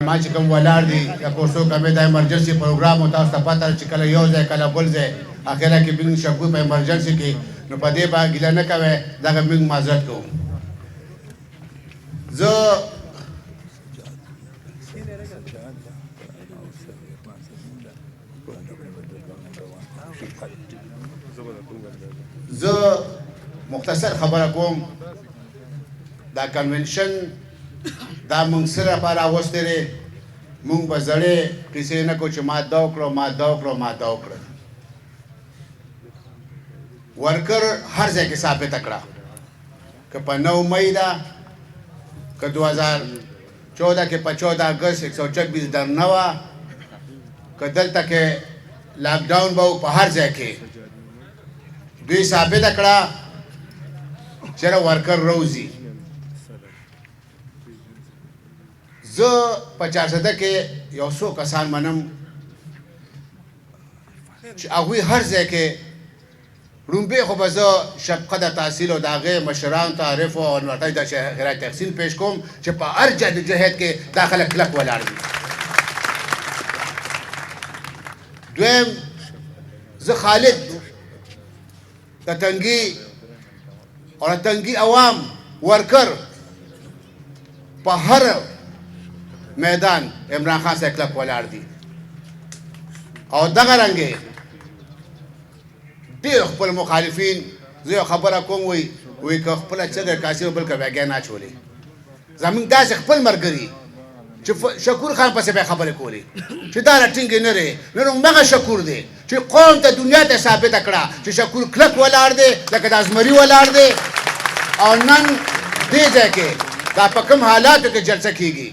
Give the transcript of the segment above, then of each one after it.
ما چې کوم ولاړ دي یا کوڅو کمې د ایمرجنسي پروګرام او تاسو ته پته چې کله یو ځای کله بل ځای اخره کې بین شکو په ایمرجنسي کې نو په دې باندې ګیله نه کوئ دغه موږ معذرت کوو. زه مختصر خبره کوم. دا کنونشن دا موږ سره لپاره راوستی دی. موږ به زړې کیسې نه کوو چې ما دا وکړه ما دا وکړه ما دا وکړه. ورکر هر ځای کې ثابته کړه که په 9 مئی ده که 2014 کې په 14 اګست 126 درنه وه که دلته کې لاکډاون به و په هر ځای کې دوی ثابته کړه چېرې ورکر روزي. زه په 400 کې یو څو کسان منم چې هغوی هر ځای کې لومبۍ خو به زه شبقه د تحصیل او د هغې مشرانو ته عارفو او البته د خیرات تحسین پیش کوم چې په هر جهت کې دا خلک کلک ولاړ دي. دویم زه خالد د تنګي او د تنګي عوام ورکر په هر میدان عمران خان سره کلک ولاړ دي او دغه رنګې ډېر خپل مخالفین زه یو خبره کوم وایي که خپله چغې کاسې بل که بیا نه اچولې زموږ داسې خپل ملګري چې شکور خان پسې بیا خبرې کولې چې دا را ټینګې نه دی نن همدغه شکور دی چې قوم ته دنیا ته ثابته کړه چې شکور کلک ولاړ دی لکه د ازمري ولاړ دی او نن دې ځای کې دا په کوم حالاتو کې جلسه کېږي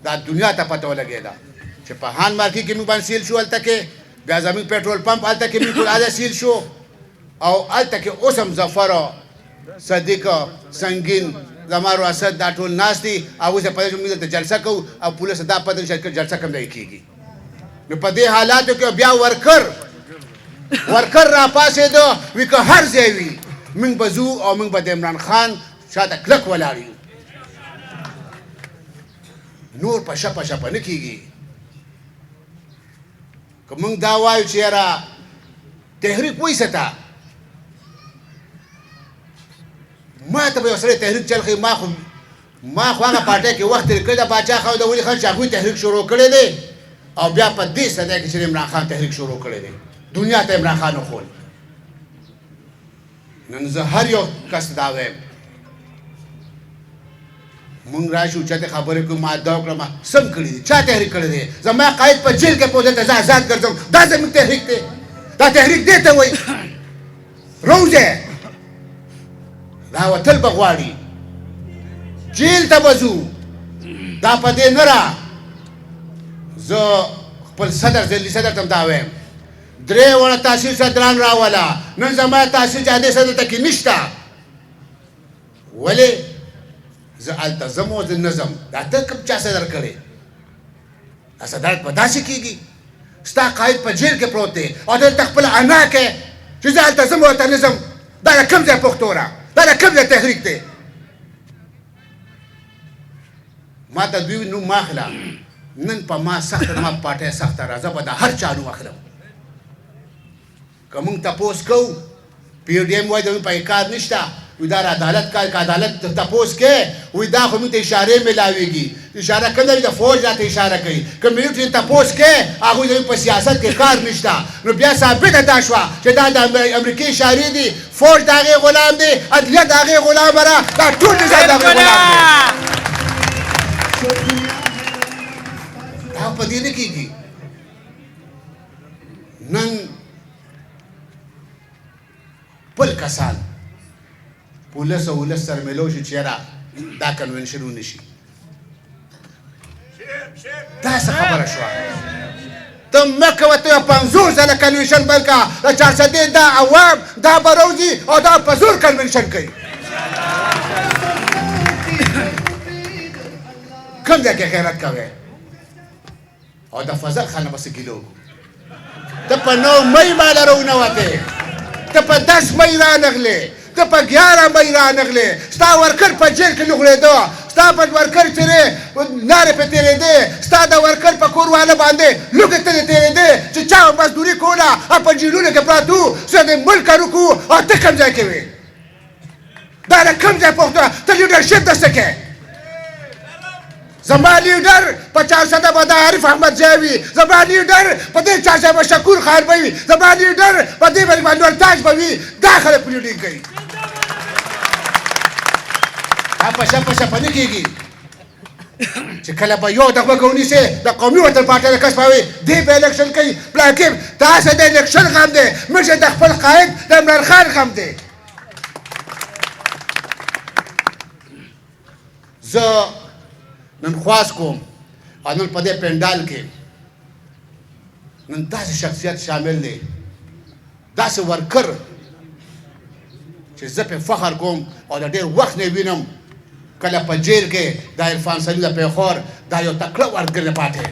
دا دنیا ته پته ولګېده چې په هان مارکي کې موږ باندې سیل شو هلته کې بیا زموږ پېټرول پمپ هلته کې بالکل اده سیل شو او هلته کې اوس هم ظفر صدیق سنگین زمارو اسد دا ټول ناست دي او اوس یې پته موږ دلته جلسه کوو او پولیس دا پته نشي جلسه کوم ځای کېږي. نو په دې حالاتو کې بیا ورکر را پاڅېده وي که هر ځای وي موږ به ځو او موږ به د عمران خان شاته کلک ولاړ یو. نور په شپه نه کېږي. که موږ دا وایو چې یاره تحریک وایسته ما ته به یو سړی تحریک چل ښي ما خو هغه پارټۍ کې وخت تېر کړی ده باچا خان د ولي خان چې هغوی تحریک شروع کړی دی او بیا په دې صدۍ کې چې عمران خان تحریک شروع کړی دی دنیا ته عمران خان وښول. نن زه هر یو کس دا وایم مونږ راشو چاته خبرې کوو ما دا وکړه ما سم کړي دي چا تحریک کړی دی زما قاید په جیل کې پوه دلته زه آزاد ګرځم دا زموږ تحریک دی دا تحریک دې ته وایي روزه دا وتل به غواړي جیل ته به ځو دا په دې نه را زه خپل صدر ذلي صدر ته هم دا وایم 3 وړه تحصیل صدران راوله نن زما تحصیل چې هدې صدر ته کې نشته ولې زه هلته ځم او زه نه ځم دا ته کوم چا صدر کړی دا صدارت به داسې کېږي ستا قاید په جیل کې پروت دی او دلته خپله انا کې چې زه هلته ځم او هلته نه ځم دا د کوم ځای پښتو دا د کوم ځای تحریک دی. ما ته دوی نوم مه اخله نن په ما سخته زما په پارټۍ سخته راځه به د هر چا نوم اخلم. که موږ تپوس کوو پی ډي ایم وایي زموږ په کار نشته وی دا عدالت کار که عدالت تپوس کې وی دا خو موږ ته اشارې میلاویږي اشاره کوم دی د فوج راته اشاره کوي که ملیټري تپوس کې هغوی زموږ په سیاست کې کار نشته نو بیا ثابته دا شوه چې دا د امریکې اشارې دي فوج د هغې غلام دی عدلیه د هغې غلامه ده دا ټول نظام د هغې غلام دی. دا په دې نه کېږي. نن بل کسان پولیس او ولس سره میلو شي چې یاره دا کنونشن ونشي دا څه خبره شوه ته مه کوه ته یو 50 ځله کنونشن بل که د 400 دا عوام دا به روځي او دا په زور کنونشن کوي کوم ځای کې خیرات کوې او د فضل خان نه بس ګیلو ته په 9 مئی باندې رونوتې ته په 10 مئی رانغلې ته په 11 مئی رانغلې ستا ورکر په جیل کې نغړېده ستا په ورکر چې دی نارې پې تېرېدې زمانه باندې لوګې ته تېرېدې چې چا مزدوري کوله او په جیلونو کې پراته وو زه د ملک رکو او ته کوم ځای کې وې دا د کوم ځای پوښتنه ته لیډرشپ د څه کې زما لیډر په چارسده به د عارف احمد ځای وي زما لیډر په دې چارسده به شکور خان به وي زما لیډر په دې باندې انور تاج به وي دا خلک لیډینګ کوي پشه پشه په نه کېږي چې کله به یو دغه ونیسې د قومي وطن پارټۍ د کس پاوي دې به الکشن کوي پلاکیم تاسې د الکشن غم دی موږ د خپل قائد د عمران خان غم دی زه نن خواست کوم او نن په دې پنډال کې نن داسې شخصیت شامل دی داسې ورکر چې زه پې فخر کوم او د ډېر وخت نه وینم کله په جیل کې دا عرفان سلیم د پیښور دا یو تکړه ورکر دی پاتې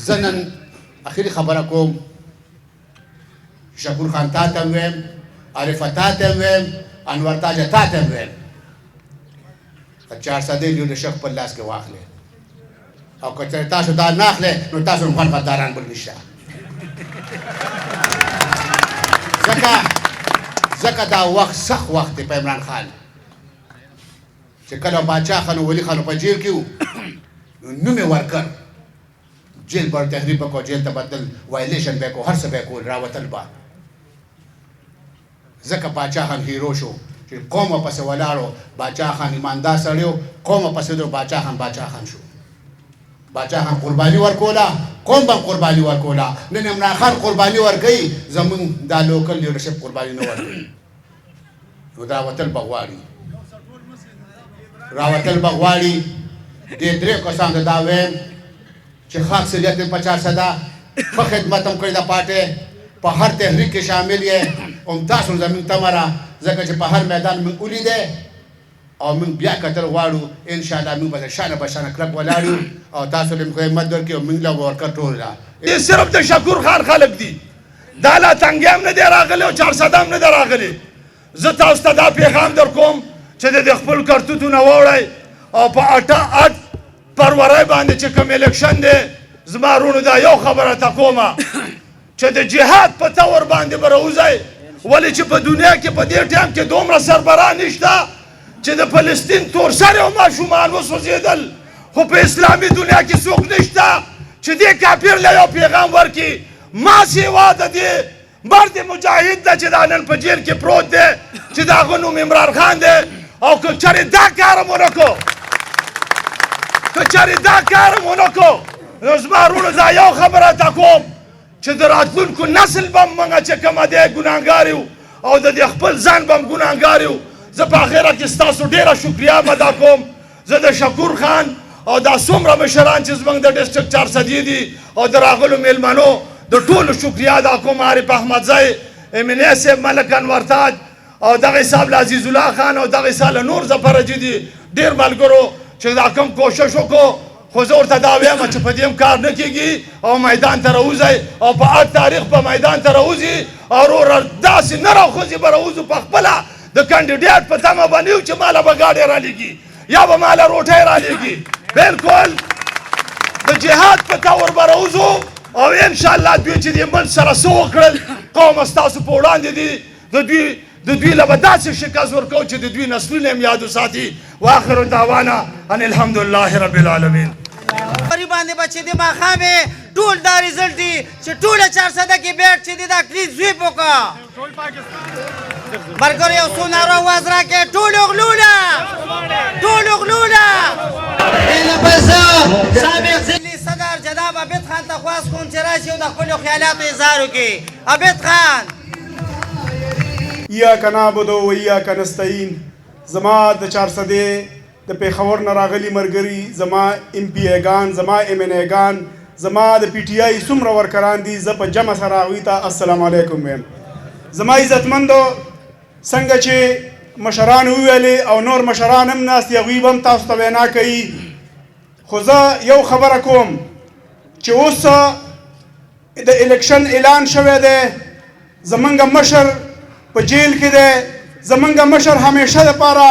زه نن اخري خبره کوم شکور خان تا ته هم ویم عارفه تا ته هم ویم انور تاج تا ته هم ویم د چارسدې لیډرشپ خپل لاس کې واخلئ او که چېرې تاسو دا نه اخلئ نو تاسو هم غداران بل نشته ځکه دا وخت سخت وخت دی په عمران خان چې کله باچا خان او ولی خان په جیل کې وو نو نوم یې ورکړ جیل پر تحریب وکړو جیل ته بدل وایلیشن به یې هر څه به یې کول راوتل به ځکه باچا خان هیرو شو چې قوم ورپسې ولاړو باچا خان ایماندار سړی و قوم ورپسې درو باچا خان شو باچا خان قرباني ورکوله قوم به قرباني ورکوله نن عمران خان قرباني ورکوي زمونږ دا لوکل لیډرشپ قرباني نه ورکوي نو راوتل به غواړي دې درې کسانو ته دا ویم چې ښه اکثریت یې په چارسده ښه خدمت هم کړی د پارټۍ په هر تحریک کې شامل یې هم تاسو زموږ تمه را ځکه چې په هر میدان موږ ولیدی او موږ بیا کتل غواړو انشاءالله موږ به د شانه په شانه کلک ولاړ یو او تاسو له موږ همت درکړي او موږ له ورکر ټول را دې صرف د شکور خان خلک دي دا لا تنګي هم نه دی راغلی او چارسده هم نه دی راغلی زه تاسو ته دا پیغام در کوم چې د خپل کرتوتونه واوړئ او په 8 فروری باندې چې کوم الیکشن دی زما وروڼو دا یو خبره ته کومه چې د جهاد په طور باندې به راوځئ ولې چې په دنیا کې په دې ټایم کې دومره سربراه نشته چې د فلسطین تورسرې او ماشومان وسوځېدل خو په اسلامي دنیا کې څوک نشته چې دې کافر له یو پیغام ورکړي ما سیوا د دې مرد مجاهد ده چې دا نن په جیل کې پروت دی چې د هغه نوم عمران خان دی او که چېرې دا کار هم ونه کړو نو زما وروڼو دا یو خبره ته کوم چې د راتلونکو نسل به هم موږ چې کومه دی ګناهګار یو او د دې خپل ځان به هم ګناهګار یو زه په اخره کې ستاسو ډېره شکریه ادا کوم زه د شکور خان او دا څومره مشران چې زموږ د ډسټرکټ چارسدې دي او د راغلو میلمنو د ټولو شکریه ادا کوم عارف احمدزی امینی صاحب ملک انور تاج او دغه صاحب عزیز الله خان او دغه صاحب نور ظفرجي دي ډېر ملګرو چې دا کوم کوشش وکړو خو زه ورته دا وایم چې په دې هم کار نه کېږي او میدان ته راوځئ او په 8 تاریخ په میدان ته راوځي او وروره داسې نر او ښځې به راوځو په خپله د کاندیډیټ په تمه باندې یو چې ماله به ګاډۍ رالیږي یا به ماله روټۍ رالیږي بالکل د جهاد په طور به راوځو او انشاءالله دوی چې دې ملک سره څه وکړل قوم ستاسو په وړاندې دي د دوی له به داسې شکست ورکوو چې د دوی نسلونه هم یاد وساتي واخر دعوانا ان الحمدلله رب العالمین باندې بچې د ماښامې ټول دا ریزلټ دي چې ټوله چارسده کې بیټ چې دی دا کلین سویپ وکړه ملګرو یو څو ناره اواز راکړئ ټول اغلوله صدر جناب عبید خان ته خواست کوم چې راشي او د خپلو خیالاتو اظهار وکړي عبید خان ایاک نعبد و ایاک نستعین زما د چارسدې د پیښور نه راغلي ملګري زما ام پی ایګان زما ام ان ایګان زما د پی ټی آی څومره ورکران دي زه په جمع سره هغوی ته السلام علیکم ویم زما عزتمندو څنګه چې مشران وویلې او نور مشران هم ناست دي هغوی به هم تاسو ته وینا کوي خو زه یو خبره کوم چې اوس د الیکشن اعلان شوی دی زمونږ مشر په جیل کې دی زمونږ مشر همیشه دپاره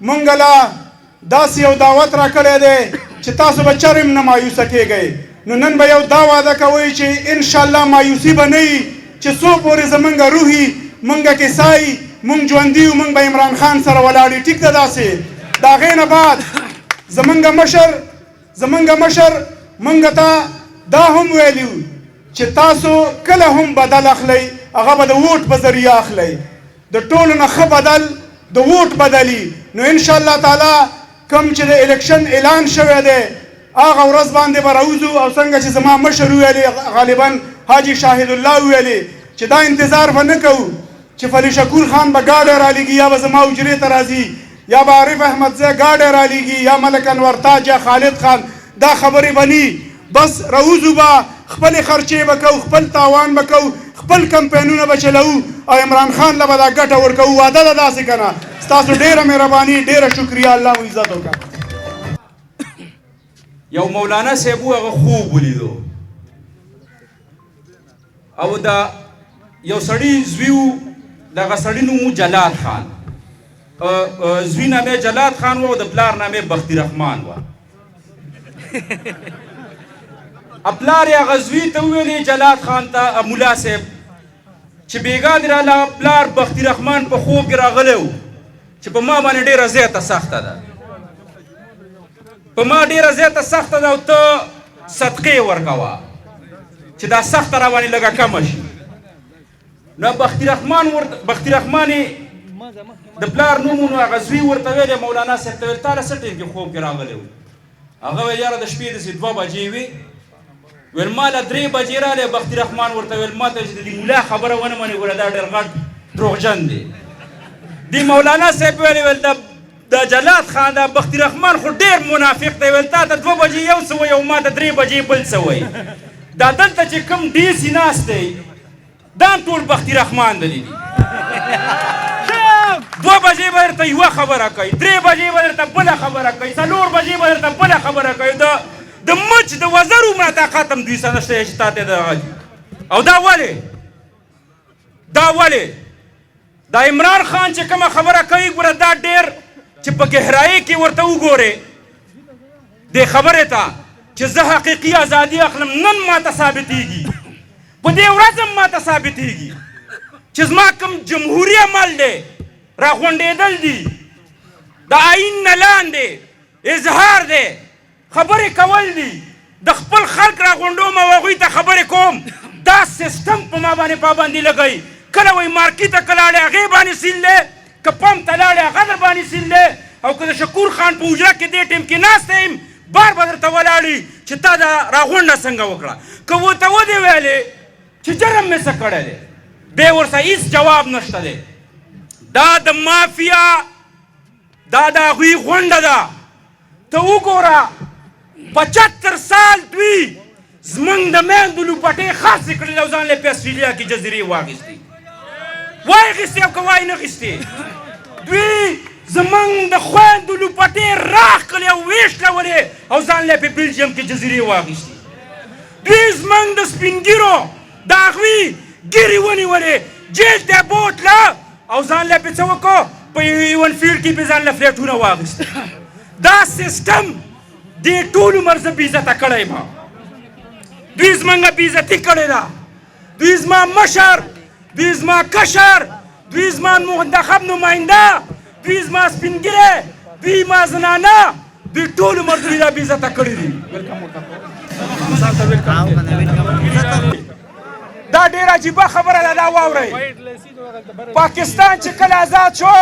مونږ له داسې یو دعوت را کړی دی چې تاسو به چرم نه مایوسه کیږئ. نو نن به یو دا وعده کوئ چې انشاءالله مایوسي به نه وي، چې څو پورې زمونږ روحي مونږ کې سایي مونږ ژوندي یو، مونږ به عمران خان سره ولاړ یو. ټیک ده؟ داسې د هغې نه بعد زمونږ مشر مونږ ته دا هم ویلي وو چې تاسو کله هم بدل اخلئ هغه به د ووټ په ذریعه اخلئ. د ټولو نه ښه بدل د ووټ بدلي. نو انشاءالله تعالی کوم چې د الیکشن اعلان شوی دی هغه ورځ باندې به راوځو، او څنګه چې زما مشر ویلې غالبا حاجي شاهد الله ویلې چې دا انتظار به نه کوو چې فلی شکور خان به ګاډی رالیږي یا به زما حجرې ته راځي یا به عارف احمدزی ګاډی رالیږي یا ملک انور تاج یا خالد خان. دا خبرې به ني. بس راوځو به خپلې خرچې به کوو، خپل تاوان به کوو، خپل کمپینونه به چلوو او عمران خان له به دا ګټه ورکوو. واده ده داسې که نه؟ ستاسو ډېره مهرباني، ډېره شکریه. الله مو عزت وکړه. یو مولانا صاحب هغه خوب ولیدو او دا یو سړی زوی و، دغه سړي نوم و جلال خان. زوی نامې جلال خان و او د پلار نامې بختي رحمان و. پلار یې هغه زوی ته وویلې جلال خان ته ملا صاحب چې بېګا دې راله پلار بختي رحمان په خوب کې راغلی و چې په ما باندې ډېره زیاته سخته ده، په ما ډېره زیاته سخته ده او ته صدقې ورکوه چې دا سخته را باندې لږه کمه شي. نو بختي رحمان یې د پلار نوم و، نو هغه زوی ورته ویلې مولانا صاحب ته ویل تا له څه ټیم کې خوب کې راغلی و؟ هغه ویل یاره د شپې داسې 2 بجې وې. ویل ما له 3 بجې رالی. بختي رحمان ورته ویل ما ته چې د دې ملا خبره ونه منې ګوره دا ډېر غټ دروغجن دی. دی مولانا صاحب ویل د جلال خان دا بختي رحمان خو ډېر منافق دی. ویل تا ته 2 بجې یو څه وایي او ما ته 3 بجې بل څه وایي. دا دلته چې کوم ډي سي ناست دی دا هم ټول بختي رحمان دلی دي. 2 بجې به درته یوه خبره کوي، 3 بجې به درته بله خبره کوي، 4 بجې به درته بله خبره کوي. د مچ د وزرو مړه طاقت هم دوی سره نشته چې تا ته دغه. او دا ولې دا عمران خان چې کومه خبره کوي ګوره دا ډېر چې په ګهرایۍ کې ورته وګورې دې خبرې ته چې زه حقیقي ازادي اخلم. نن ما ته ثابتېږي، په دې ورځ هم ما ته ثابتېږي چې زما کوم جمهوري عمل دی راغونډېدل دي، د آیین نه لاندې اظهار دی، خبرې کول دي، د خپل خلق راغونډوم او هغوی ته خبرې کوم. دا سیستم په ما باندې پابندي لګوي. کله وایي مارکي ته که لاړې هغې باندې سیل دی، که پمپ ته لاړې هغه در باندې سیل دی، او که د شکور خان په حجره کې دې ټیم کې ناست یم بار به درته ولاړي چې تا دا راغونډه څنګه وکړه. که ورته ودې ویلې چې جرم مې څه کړی دی بیا ورسره هېڅ جواب نشته دی. دا د مافیا دا د هغوی غونډه ده. ته وګوره 75 سال دوی زمونږ د میندو لوپټې خاصې کړلې او ځان له په اسټرالیا کې جزیرې واخیستې. واخیستې او که وایي نه اخیستې. دوی زمونږ د خویندو لوپټې راخ کړلې او ویشلولې او ځان له په بلجیم کې جزیرې واخیستې. دوی زمونږ د سپین ږیرو د هغوی ږیرې ونیولې جیل ته یې بوتله او ځان له پې څه وکړو په یون فیلډ کې پې ځان له فلیټونه واخیسته. دا سیسټم دې ټول عمر زه بېعزته کړی یم. دوی زمونږ بېعزتي کړې ده. دوی زما مشر، دوی زما کشر، دوی زما منتخب نماینده، دوی زما سپین ږیری، دوی ما زنانه، دوی ټول عمر دوی دا بېعزته کړي دي. دا ډېره عجیبه خبره ده. دا واورئ پاکستان چې کله آزاد شو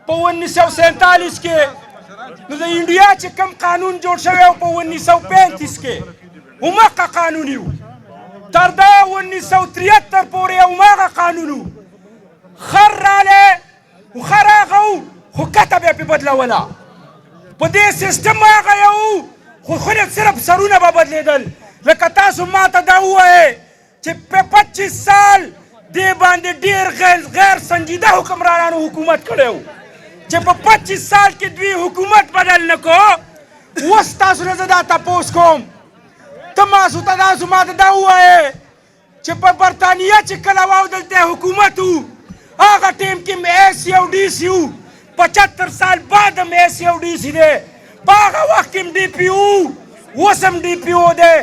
په 1947 کې نو د انډیا چې کوم قانون جوړ شوی و په 1935 کې هماغه قانون و. تر دا 1973 پورې هماغه قانون و. خر رالی خو خر هغه و خو کته بیا پې بدلوله. په دې سیسټم هغه یو خو خلک صرف سرونه به بدلېدل. لکه تاسو ما ته دا ووایئ چې په 25 سال دې باندې ډېر غیر سنجیده حکمرانانو حکومت کړی و چې په 25 سال کې دوی حکومت بدل نه کو. اوس تاسو نه زه دا تپوس کوم، ته تاسو ما ته دا ووایې چې په برطانیه چې کله واو دلته حکومت و هغه ټیم کې ام ایس او ډي سي و 75 سال بعد هم ایس یو ډي سي دی. په هغه وخت کې هم ډي پي او اوس هم ډي پي او دی.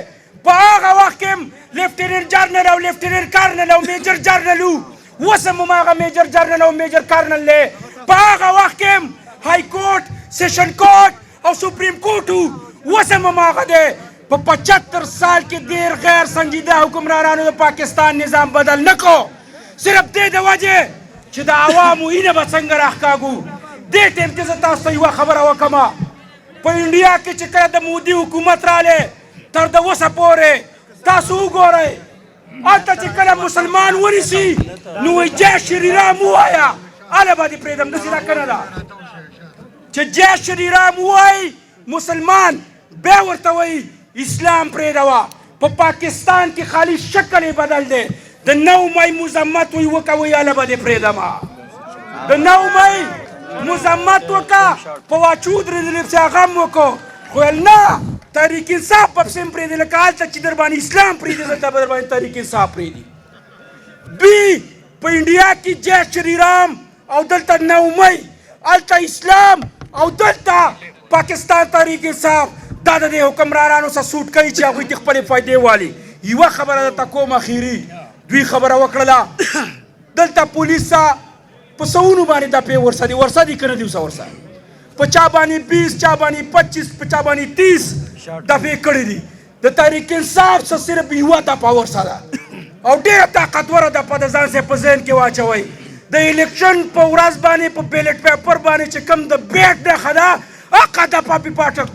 په هغه وخت کې هم لیفټیننټ جنرال او لیفټیننټ کرنل او میجر جنرال و. اوس هم هماغه میجر جنرال او میجر کرنل دی. په هغه وخت کې هم های کورټ، سیشن کورټ او سپریم کورټ و. اوس هم هماغه دی. په 75 سال کې ډېر غیر سنجیده حکمرانانو د پاکستان نظام بدل نه کو. صرف دې د وجې چې د عوامو اینه به څنګه راښکاږو. دې ټیم کې زه تاسو ته یوه خبره وکړم. په انډیا کې چې کله د مودي حکومت رالی تر د اوسه پورې تاسو وګورئ هلته چې کله مسلمان ونیسي نو وایي جای شریرام ووایه هله به دې پرېږدم. داسې دا که نه ده چې جای شریرام ووایي مسلمان بیا ورته وایي اسلام پرېږدوه. په پاکستان کې خالي شکل یې بدل دی. د 9 مۍ مذمت وی وکوئ هله به دې پرېږدمه. د 9 مۍ مذمت وکړه په واچود رېدلې پسې هغه هم وکړو خو ویل نه تحریک انصاف په پسې هم پرېږدي لکه هلته چې در باندې اسلام پرېږدي دلته به در باندې تحریک انصاف پرېږدي. دوی په انډیا کې جای شریرام او دلته 9 مۍ هلته اسلام او دلته پاکستان تحریک انصاف دا د دې حکمرانانو سره سوټ کوي چې هغوی ته خپلې فایدې والي. یوه خبره درته کوم اخري دوی خبره وکړله دلته پولیسه په سوونو باندې دفعې ورسه دي ورسه دي که نه دي اوسه ورسه په چا باندې 20 چا باندې 25 په چا باندې 30 دفعې کړې دي. د تحریک انصاف څخه صرف یوه دفعه ورسه ده او ډېره طاقتوره دفعه د ځان په ذهن کې واچوئ. د الیکشن په ورځ باندې په بیلټ پیپر باندې چې کوم د بیټ نښه ده هغه دفعه پې پاټک